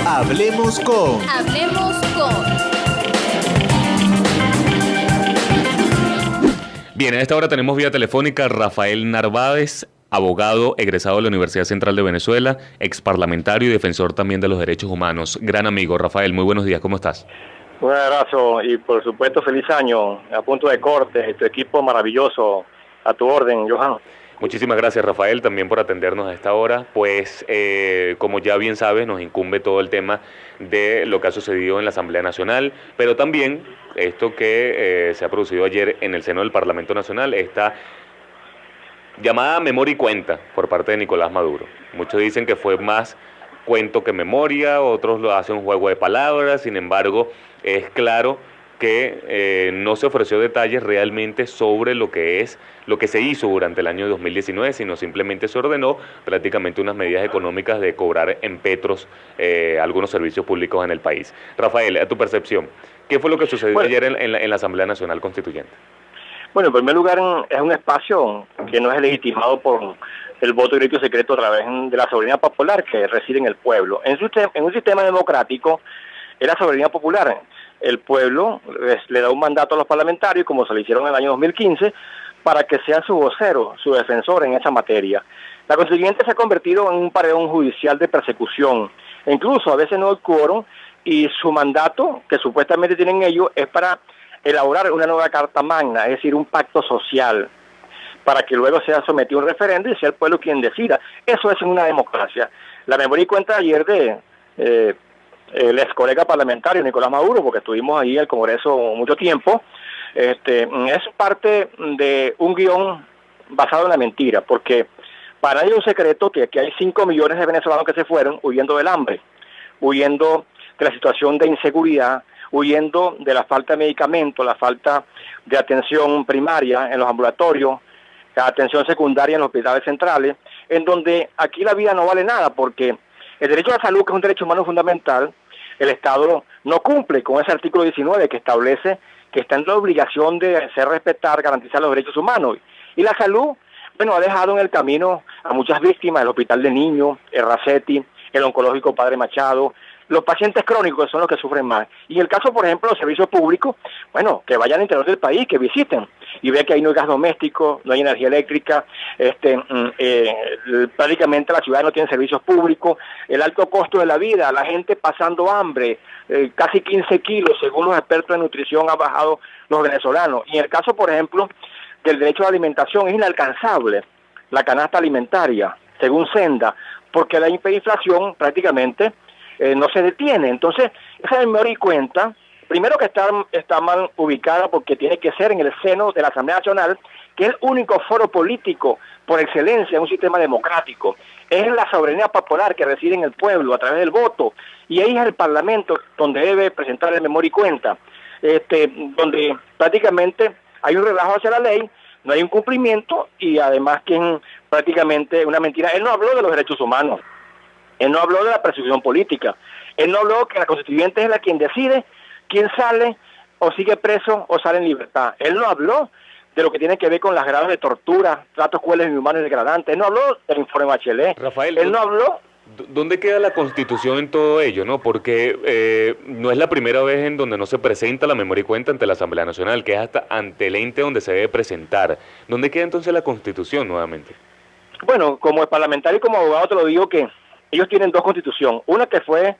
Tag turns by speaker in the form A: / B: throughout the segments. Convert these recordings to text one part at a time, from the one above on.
A: Hablemos con.
B: Hablemos con.
C: Bien, a esta hora tenemos vía telefónica a Rafael Narváez, abogado egresado de la Universidad Central de Venezuela, exparlamentario y defensor también de los derechos humanos. Gran amigo, Rafael, muy buenos días, ¿cómo estás?
D: Un abrazo y por supuesto feliz año, a punto de corte, tu equipo maravilloso, a tu orden, Johan.
C: Muchísimas gracias, Rafael, también por atendernos a esta hora. Pues, como ya bien sabes, nos incumbe todo el tema de lo que ha sucedido en la Asamblea Nacional, pero también esto que se ha producido ayer en el seno del Parlamento Nacional, esta llamada memoria y cuenta por parte de Nicolás Maduro. Muchos dicen que fue más cuento que memoria, otros lo hacen un juego de palabras, sin embargo, es claro que no se ofreció detalles realmente sobre lo que se hizo durante el año 2019, sino simplemente se ordenó prácticamente unas medidas económicas de cobrar en petros algunos servicios públicos en el país. Rafael, a tu percepción, ¿qué fue lo que sucedió ayer en la Asamblea Nacional Constituyente?
D: Bueno, en primer lugar, es un espacio que no es legitimado por el voto directo y secreto a través de la soberanía popular que reside en el pueblo. En un sistema democrático, es la soberanía popular. El pueblo le da un mandato a los parlamentarios, como se lo hicieron en el año 2015, para que sean su vocero, su defensor en esa materia. La constituyente se ha convertido en un paredón judicial de persecución. E incluso a veces no hay quórum y su mandato, que supuestamente tienen ellos, es para elaborar una nueva carta magna, es decir, un pacto social, para que luego sea sometido a un referéndum y sea el pueblo quien decida. Eso es en una democracia. La memoria y cuenta ayer de el ex colega parlamentario Nicolás Maduro, porque estuvimos ahí en el Congreso mucho tiempo, es parte de un guión basado en la mentira, porque para ellos es un secreto que aquí hay 5 millones de venezolanos que se fueron huyendo del hambre, huyendo de la situación de inseguridad, huyendo de la falta de medicamentos, la falta de atención primaria en los ambulatorios, la atención secundaria en los hospitales centrales, en donde aquí la vida no vale nada, porque el derecho a la salud, que es un derecho humano fundamental, el Estado no cumple con ese artículo 19 que establece que está en la obligación de hacer respetar, garantizar los derechos humanos. Y la salud, bueno, ha dejado en el camino a muchas víctimas, el Hospital de Niños, el Racetti, el oncológico Padre Machado, los pacientes crónicos son los que sufren más. Y en el caso, por ejemplo, de los servicios públicos, bueno, que vayan al interior del país, que visiten, y vean que ahí no hay gas doméstico, no hay energía eléctrica, prácticamente la ciudad no tiene servicios públicos, el alto costo de la vida, la gente pasando hambre, casi 15 kilos, según los expertos en nutrición, han bajado los venezolanos. Y en el caso, por ejemplo, del derecho a la alimentación, es inalcanzable la canasta alimentaria, según Senda, porque la hiperinflación prácticamente no se detiene. Entonces, esa memoria y cuenta, primero que está mal ubicada porque tiene que ser en el seno de la Asamblea Nacional, que es el único foro político por excelencia en un sistema democrático. Es la soberanía popular que reside en el pueblo a través del voto, y ahí es el Parlamento donde debe presentar el memoria y cuenta, donde prácticamente hay un relajo hacia la ley, no hay un cumplimiento y además que es prácticamente una mentira. Él no habló de los derechos humanos. Él no habló de la persecución política. Él no habló que la constituyente es la quien decide quién sale o sigue preso o sale en libertad. Él no habló de lo que tiene que ver con las graves de tortura, tratos crueles, inhumanos y degradantes. Él no habló del informe Bachelet.
C: Rafael,
D: él no habló.
C: ¿Dónde queda la Constitución en todo ello, no? Porque no es la primera vez en donde no se presenta la memoria y cuenta ante la Asamblea Nacional, que es hasta ante el ente donde se debe presentar. ¿Dónde queda entonces la Constitución nuevamente?
D: Bueno, como parlamentario y como abogado te lo digo que ellos tienen dos constituciones, una que fue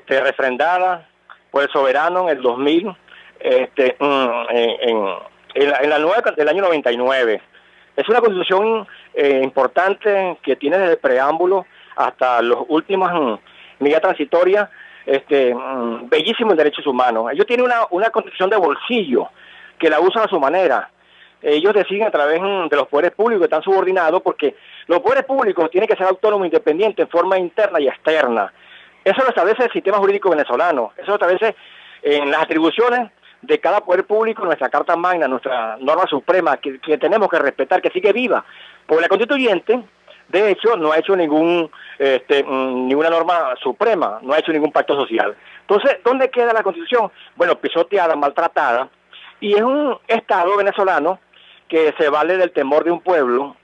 D: refrendada por el soberano en el 2000, en la nueva del año 99. Es una constitución importante que tiene desde el preámbulo hasta los últimos medidas transitorias, bellísimo en derechos humanos. Ellos tienen una constitución de bolsillo que la usan a su manera. Ellos deciden a través de los poderes públicos que están subordinados, porque los poderes públicos tienen que ser autónomos, independientes, en forma interna y externa. Eso lo establece el sistema jurídico venezolano, eso lo establece en las atribuciones de cada poder público, nuestra Carta Magna, nuestra norma suprema, que tenemos que respetar, que sigue viva. Porque la constituyente, de hecho, no ha hecho ninguna norma suprema, no ha hecho ningún pacto social. Entonces, ¿dónde queda la constitución? Bueno, pisoteada, maltratada, y es un Estado venezolano que se vale del temor de un pueblo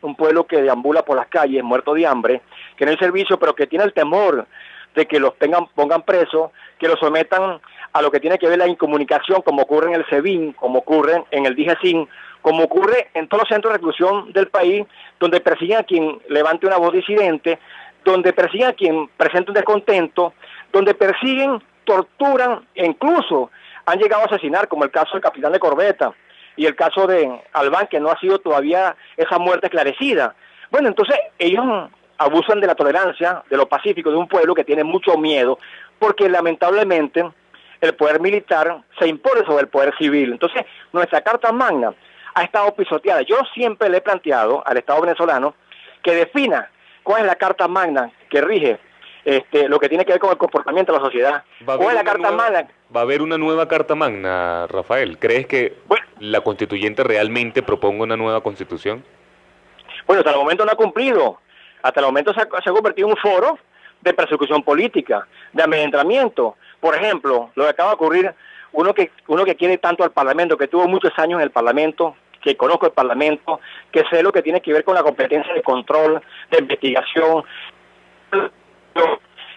D: que deambula por las calles muerto de hambre, que no hay servicio, pero que tiene el temor de que los pongan presos, que los sometan a lo que tiene que ver la incomunicación, como ocurre en el SEBIN, como ocurre en el DIGESIN, como ocurre en todos los centros de reclusión del país, donde persiguen a quien levante una voz disidente, donde persiguen a quien presente un descontento, donde persiguen, torturan e incluso han llegado a asesinar, como el caso del capitán de corbeta y el caso de Albán, que no ha sido todavía esa muerte esclarecida. Bueno, entonces ellos abusan de la tolerancia, de lo pacífico de un pueblo que tiene mucho miedo, porque lamentablemente el poder militar se impone sobre el poder civil. Entonces, nuestra Carta Magna ha estado pisoteada. Yo siempre le he planteado al Estado venezolano que defina cuál es la Carta Magna que rige lo que tiene que ver con el comportamiento de la sociedad. ¿Cuál es la Carta Magna?
C: Va a haber una nueva Carta Magna, Rafael. ¿Crees que la constituyente realmente proponga una nueva constitución?
D: Bueno, hasta el momento no ha cumplido. Hasta el momento se ha convertido en un foro de persecución política, de amedrentamiento. Por ejemplo, lo que acaba de ocurrir, uno que quiere tanto al Parlamento, que tuvo muchos años en el Parlamento, que conozco el Parlamento, que sé lo que tiene que ver con la competencia de control, de investigación.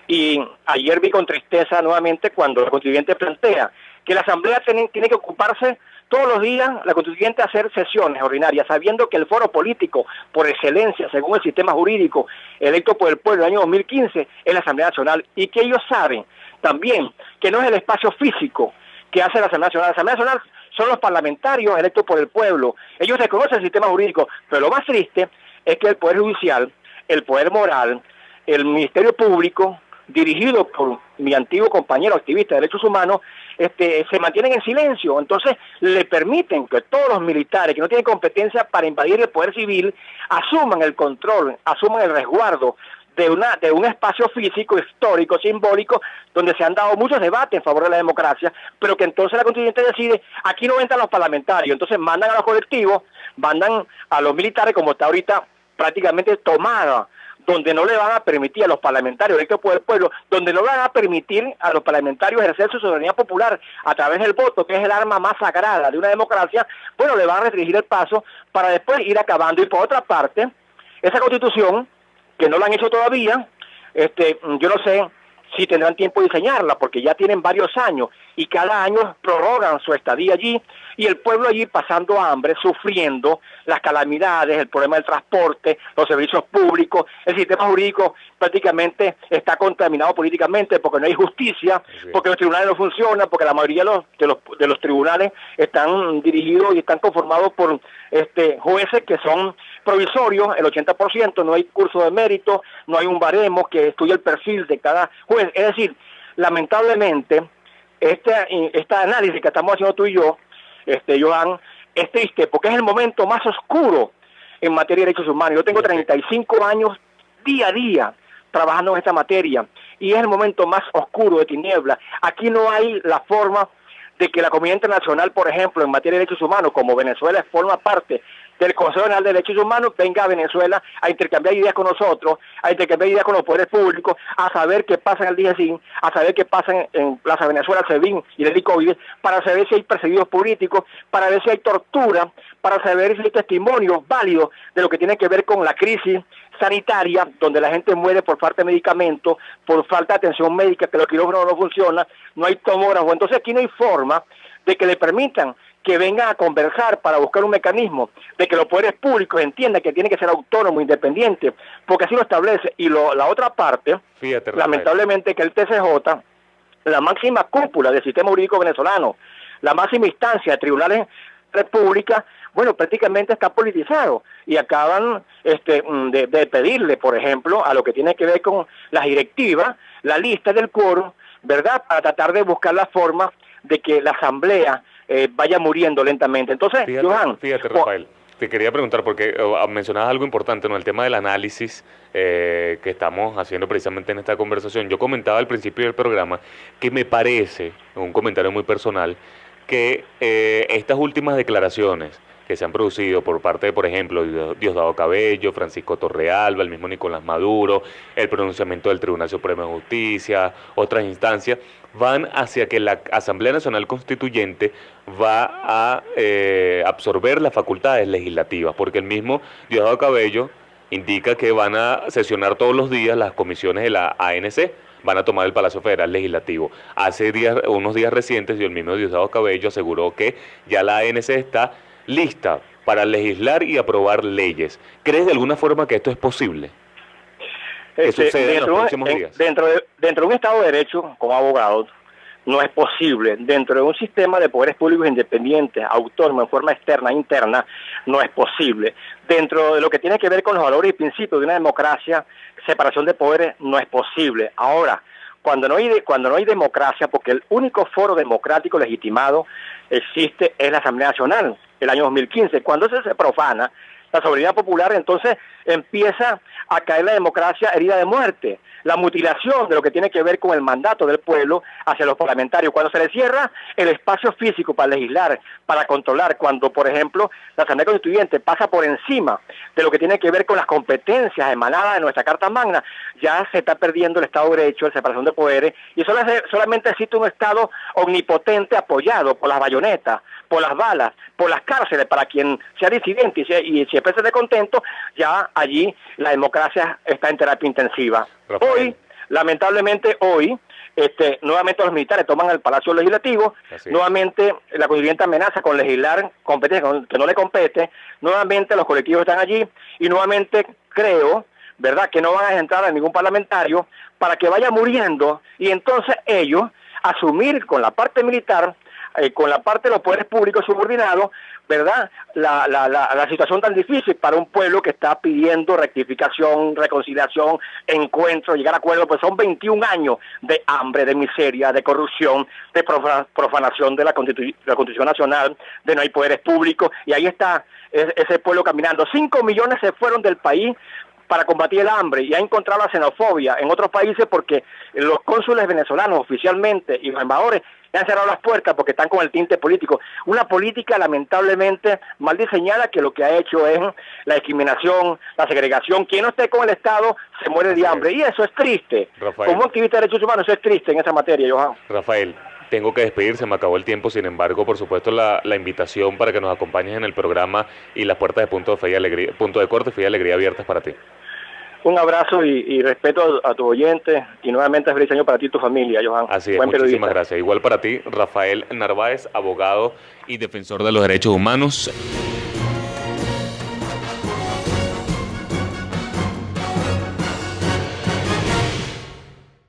D: Y ayer vi con tristeza nuevamente cuando la constituyente plantea que la Asamblea tiene que ocuparse todos los días, la constituyente, a hacer sesiones ordinarias, sabiendo que el foro político por excelencia, según el sistema jurídico electo por el pueblo en el año 2015, es la Asamblea Nacional, y que ellos saben también que no es el espacio físico que hace la Asamblea Nacional. La Asamblea Nacional son los parlamentarios electos por el pueblo. Ellos reconocen el sistema jurídico, pero lo más triste es que el Poder Judicial, el Poder Moral, el Ministerio Público, dirigido por mi antiguo compañero activista de derechos humanos, se mantienen en silencio. Entonces le permiten que todos los militares que no tienen competencia para invadir el poder civil asuman el control, asuman el resguardo de un espacio físico, histórico, simbólico, donde se han dado muchos debates en favor de la democracia, pero que entonces la constituyente decide, aquí no entran los parlamentarios. Entonces mandan a los colectivos, mandan a los militares, como está ahorita prácticamente tomada, donde no le van a permitir a los parlamentarios electos por el pueblo, donde no van a permitir a los parlamentarios ejercer su soberanía popular a través del voto, que es el arma más sagrada de una democracia. Bueno, le van a restringir el paso para después ir acabando. Y por otra parte, esa constitución, que no la han hecho todavía, yo no sé si tendrán tiempo de diseñarla, porque ya tienen varios años, y cada año prorrogan su estadía allí, y el pueblo allí pasando hambre, sufriendo las calamidades, el problema del transporte, los servicios públicos, el sistema jurídico prácticamente está contaminado políticamente, porque no hay justicia, porque los tribunales no funcionan, porque la mayoría de los tribunales están dirigidos y están conformados por jueces que son provisorios, el 80%, no hay curso de mérito, no hay un baremo que estudie el perfil de cada juez. Es decir, lamentablemente, este análisis que estamos haciendo tú y yo, Joan, es triste porque es el momento más oscuro en materia de derechos humanos. Yo tengo 35 años día a día trabajando en esta materia y es el momento más oscuro, de tiniebla. Aquí no hay la forma de que la comunidad internacional, por ejemplo, en materia de derechos humanos, como Venezuela forma parte del Consejo General de Derechos Humanos, venga a Venezuela a intercambiar ideas con nosotros, a intercambiar ideas con los poderes públicos, a saber qué pasa en el DGCIN, a saber qué pasa en Plaza Venezuela, SEBIN y el ICOVIDE, para saber si hay perseguidos políticos, para ver si hay tortura, para saber si hay testimonios válidos de lo que tiene que ver con la crisis sanitaria, donde la gente muere por falta de medicamentos, por falta de atención médica, que los quirófanos no funcionan, no hay tomógrafo. Entonces aquí no hay forma de que le permitan que vengan a conversar para buscar un mecanismo de que los poderes públicos entiendan que tiene que ser autónomo, independiente, porque así lo establece. Y la otra parte, fíjate, lamentablemente, que el TCJ, la máxima cúpula del sistema jurídico venezolano, la máxima instancia de tribunales república, bueno, prácticamente está politizado y acaban de pedirle, por ejemplo, a lo que tiene que ver con las directivas, la lista del quórum, ¿verdad?, para tratar de buscar la forma de que la asamblea vaya muriendo lentamente. Entonces, Johan,
C: fíjate, Rafael, te quería preguntar, porque mencionabas algo importante, ¿no?, el tema del análisis que estamos haciendo precisamente en esta conversación. Yo comentaba al principio del programa que me parece, un comentario muy personal, que estas últimas declaraciones que se han producido por parte de, por ejemplo, Diosdado Cabello, Francisco Torrealba, el mismo Nicolás Maduro, el pronunciamiento del Tribunal Supremo de Justicia, otras instancias, van hacia que la Asamblea Nacional Constituyente va a absorber las facultades legislativas, porque el mismo Diosdado Cabello indica que van a sesionar todos los días las comisiones de la ANC van a tomar el Palacio Federal Legislativo. Hace unos días recientes, y el mismo Diosdado Cabello aseguró que ya la ANC está lista para legislar y aprobar leyes. ¿Crees de alguna forma que esto es posible? ¿Qué sucede en los próximos días?
D: Dentro de un Estado de Derecho, como abogado, no es posible. Dentro de un sistema de poderes públicos independientes, autónomo, en forma externa e interna, no es posible. Dentro de lo que tiene que ver con los valores y principios de una democracia, separación de poderes, no es posible. Ahora, cuando no hay democracia, porque el único foro democrático legitimado existe es la Asamblea Nacional, el año 2015. Cuando eso se profana, la soberanía popular, entonces empieza a caer la democracia herida de muerte, la mutilación de lo que tiene que ver con el mandato del pueblo hacia los parlamentarios. Cuando se le cierra el espacio físico para legislar, para controlar, cuando, por ejemplo, la Asamblea Constituyente pasa por encima de lo que tiene que ver con las competencias emanadas de nuestra Carta Magna, ya se está perdiendo el Estado de Derecho, la separación de poderes, y solamente existe un Estado omnipotente apoyado por las bayonetas, por las balas, por las cárceles, para quien sea disidente y se exprese de contento, ya allí la democracia está en terapia intensiva.
C: Rafael.
D: Hoy, lamentablemente nuevamente los militares toman el Palacio Legislativo, nuevamente la Constituyente amenaza con legislar competencia que no le compete, nuevamente los colectivos están allí, y nuevamente creo, ¿verdad?, que no van a entrar a ningún parlamentario para que vaya muriendo, y entonces ellos asumir con la parte militar, con la parte de los poderes públicos subordinados, ¿verdad?, la situación tan difícil para un pueblo que está pidiendo rectificación, reconciliación, encuentro, llegar a acuerdos, pues son 21 años de hambre, de miseria, de corrupción, de profanación de la Constitución Nacional, de no hay poderes públicos, y ahí está ese pueblo caminando. 5 millones se fueron del país para combatir el hambre, y ha encontrado la xenofobia en otros países porque los cónsules venezolanos oficialmente y los embajadores le han cerrado las puertas porque están con el tinte político. Una política lamentablemente mal diseñada que lo que ha hecho es la discriminación, la segregación. Quien no esté con el Estado se muere de hambre, y eso es triste.
C: Rafael.
D: Como activista de derechos humanos, eso es triste en esa materia, Johan.
C: Rafael, tengo que despedir, se me acabó el tiempo, sin embargo, por supuesto, la invitación para que nos acompañes en el programa y las puertas de Punto de Corte, Fe y Alegría abiertas para ti.
D: Un abrazo y respeto a tu oyente, y nuevamente feliz año para ti y tu familia, Johan.
C: Así es, muchísimas gracias. Igual para ti, Rafael Narváez, abogado y defensor de los derechos humanos.